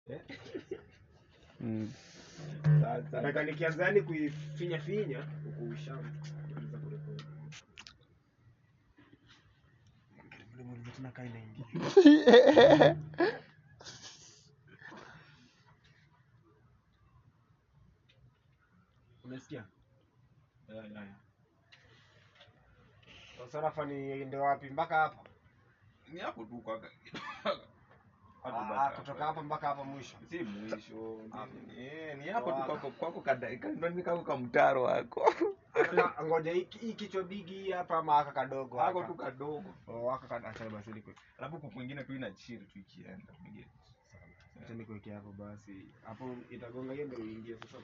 Sasa nataka nikianza yani kuifinya finya huko ushamaliza kurekodi. Mbona tuna kai inaingia. Unasikia? Ya. Sasa nafani ndio wapi mpaka hapa? Ni hapo tu kwa kutoka hapa mpaka hapa mwisho. Si mwisho. Ni hapo tu kwako kako mtaro wako. Ngoja hii kichwa bigi hapa ama haka kadogo hako tu kadogo. Haka acha basi niko. Alafu kwa kwingine tu ina chill tu ikienda mwingine. Acha nikuweke hapo basi. Hapo itagonga hiyo ndio uingie sasa.